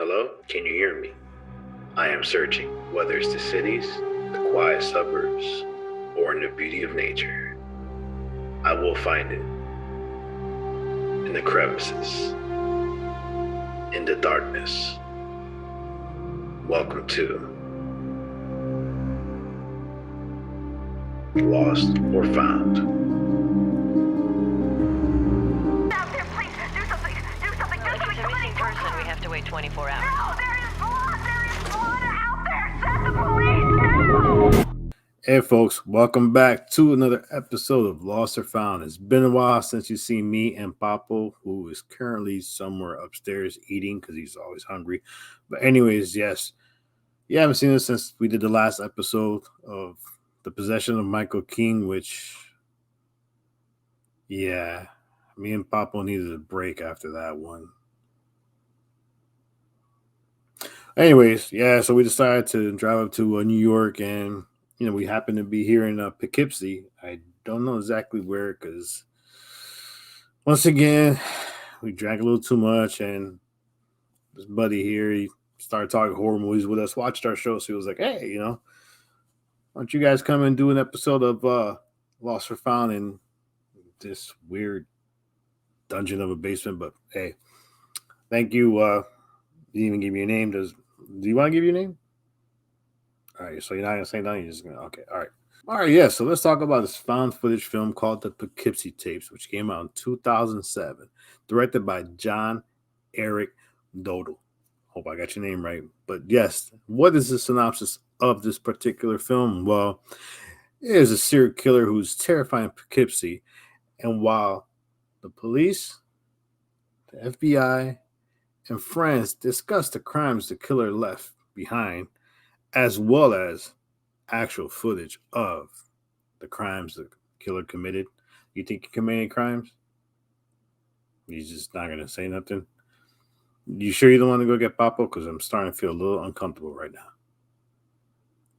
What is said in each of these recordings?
Hello? Can you hear me? I am searching, whether it's the cities, the quiet suburbs, or in the beauty of nature. I will find it. In the crevices. In the darkness. Welcome to Lost or Found. Out there, please, do something, If it's a missing person, we have to wait 24 hours. No, there is blood out there, send the police now! Hey folks, welcome back to another episode of Lost or Found. It's been a while since you've seen me and Papo, who is currently somewhere upstairs eating because he's always hungry. But anyways, yes, you haven't seen us since we did the last episode of The Possession of Michael King, which, yeah, me and Papo needed a break after that one. Anyways, yeah, so we decided to drive up to New York, and we happen to be here in Poughkeepsie. I don't know exactly where because once again, we drank a little too much, and this buddy here, he started talking horror movies with us, watched our show, so he was like, hey, why don't you guys come and do an episode of Lost or Found in this weird dungeon of a basement? But hey, thank you. Didn't even give me a name. Do you want to give you a name? All right, so you're not going to say nothing? You're just going to, okay, all right. All right, yeah, so let's talk about this found footage film called The Poughkeepsie Tapes, which came out in 2007, directed by John Eric Dodell. Hope I got your name right. But yes, what is the synopsis of this particular film? Well, there's a serial killer who's terrifying Poughkeepsie, and while the police, the FBI, and friends discuss the crimes the killer left behind, as well as actual footage of the crimes the killer committed. You think he committed any crimes? He's just not going to say nothing. You sure you don't want to go get Papo? Because I'm starting to feel a little uncomfortable right now.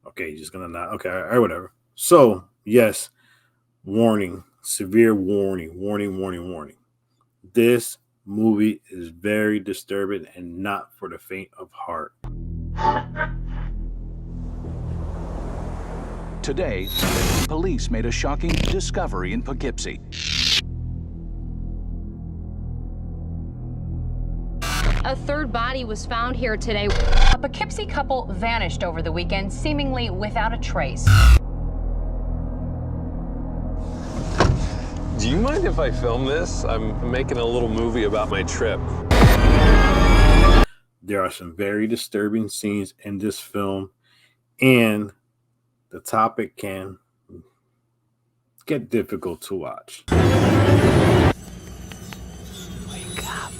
Okay, he's just going to not. Okay, all right, whatever. So, yes, warning, severe warning. This movie is very disturbing and not for the faint of heart. Today, police made a shocking discovery in Poughkeepsie. A third body was found here today. A Poughkeepsie couple vanished over the weekend, seemingly without a trace. Do you mind if I film this? I'm making a little movie about my trip. There are some very disturbing scenes in this film, and the topic can get difficult to watch. Wake up.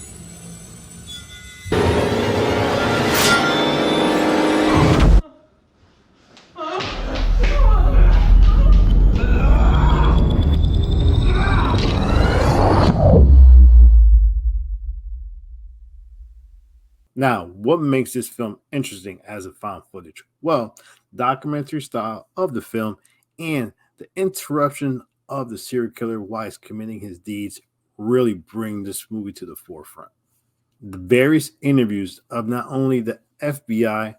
Now, what makes this film interesting as a found footage? Well, documentary style of the film and the interruption of the serial killer while he's committing his deeds really bring this movie to the forefront. The various interviews of not only the FBI,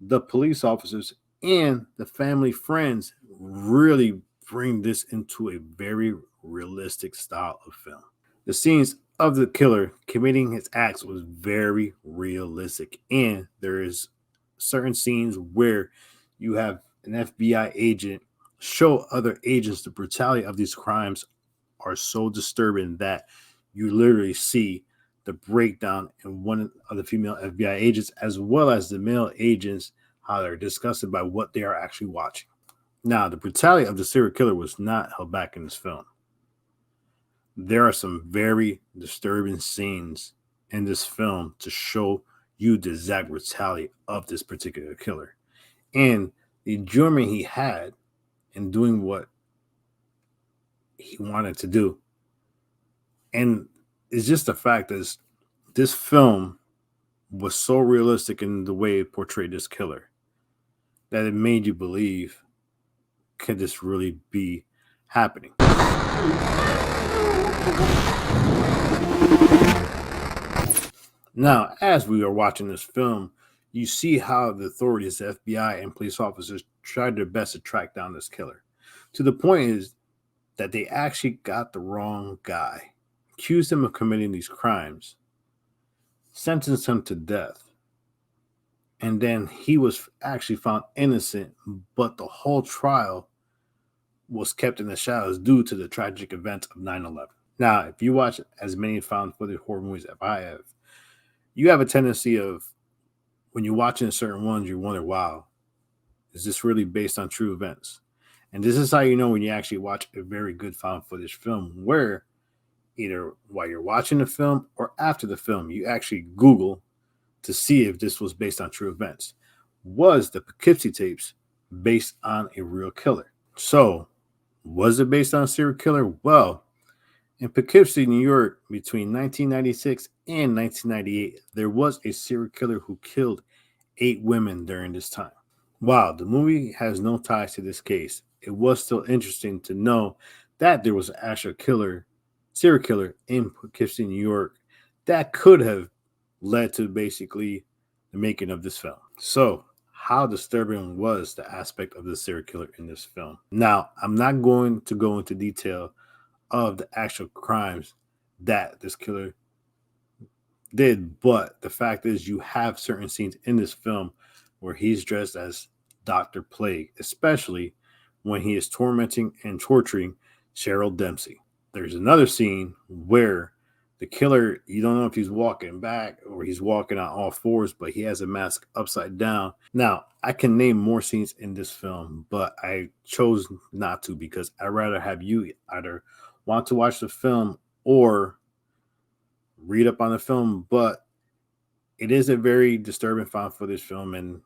the police officers, and the family friends really bring this into a very realistic style of film. The scenes of the killer committing his acts was very realistic, and there is certain scenes where you have an FBI agent show other agents the brutality of these crimes are so disturbing that you literally see the breakdown in one of the female FBI agents as well as the male agents, how they're disgusted by what they are actually watching. Now, the brutality of the serial killer was not held back in this film. There are some very disturbing scenes in this film to show you the exact brutality of this particular killer and the enjoyment he had in doing what he wanted to do. And it's just the fact that this film was so realistic in the way it portrayed this killer that it made you believe, could this really be happening? Now, as we are watching this film, you see how the authorities, the FBI, and police officers tried their best to track down this killer. To the point is that they actually got the wrong guy, accused him of committing these crimes, sentenced him to death, and then he was actually found innocent, but the whole trial was kept in the shadows due to the tragic events of 9/11. Now, if you watch as many found footage horror movies as I have, you have a tendency of when you're watching certain ones, you wonder, wow, is this really based on true events? And this is how you know when you actually watch a very good found footage film, where either while you're watching the film or after the film, you actually Google to see if this was based on true events. Was the Poughkeepsie tapes based on a real killer? So, was it based on a serial killer? Well, in Poughkeepsie, New York, between 1996 and 1998, there was a serial killer who killed 8 women during this time. While the movie has no ties to this case, it was still interesting to know that there was an actual serial killer in Poughkeepsie, New York, that could have led to basically the making of this film. So, how disturbing was the aspect of the serial killer in this film? Now, I'm not going to go into detail of the actual crimes that this killer did, but the fact is, you have certain scenes in this film where he's dressed as Dr. Plague, especially when he is tormenting and torturing Cheryl Dempsey. There's another scene where the killer, you don't know if he's walking back or he's walking on all fours, but he has a mask upside down. Now, I can name more scenes in this film, but I chose not to because I'd rather have you either want to watch the film or read up on the film. But it is a very disturbing found footage film, and if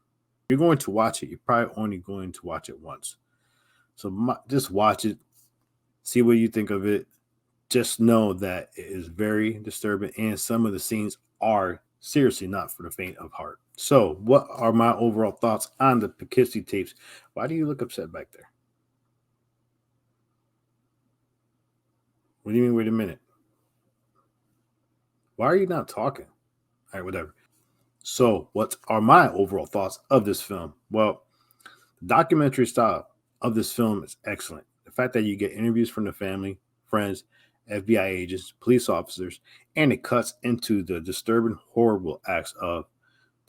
you're going to watch it, you're probably only going to watch it once. So just watch it, see what you think of it. Just know that it is very disturbing, and some of the scenes are seriously not for the faint of heart. So, what are my overall thoughts on the Poughkeepsie tapes? Why do you look upset back there? What do you mean, wait a minute? Why are you not talking? All right, whatever. So, what are my overall thoughts of this film? Well, the documentary style of this film is excellent. The fact that you get interviews from the family, friends, FBI agents, police officers, and it cuts into the disturbing, horrible acts of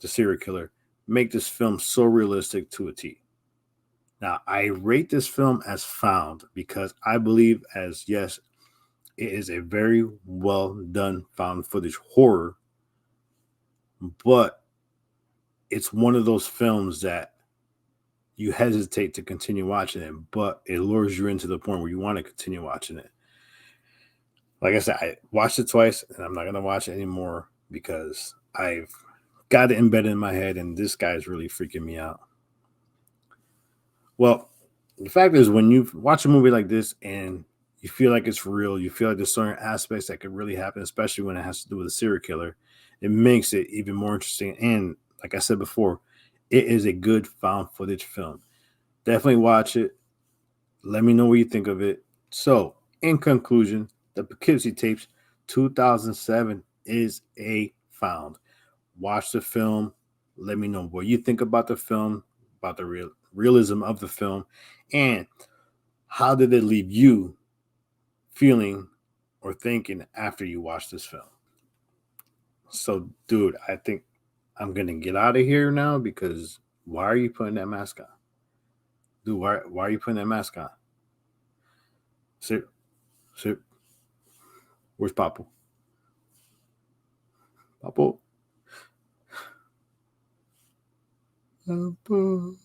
the serial killer make this film so realistic to a T. Now, I rate this film as found because I believe, as yes, it is a very well done found footage horror, but it's one of those films that you hesitate to continue watching it, but it lures you into the point where you want to continue watching it. Like I said, I watched it twice and I'm not going to watch it anymore because I've got it embedded in my head and this guy is really freaking me out. Well, the fact is, when you watch a movie like this and you feel like it's real, you feel like there's certain aspects that could really happen, especially when it has to do with a serial killer, it makes it even more interesting. And like I said before, it is a good found footage film. Definitely watch it. Let me know what you think of it. So, in conclusion, the Poughkeepsie Tapes 2007 is a found. Watch the film. Let me know what you think about the film, about the realism of the film, and how did it leave you feeling or thinking after you watch this film. So, dude, I think I'm gonna get out of here now because why are you putting that mask on? Dude, why are you putting that mask on? Sit, sit. Where's Papo? Papo. Papo.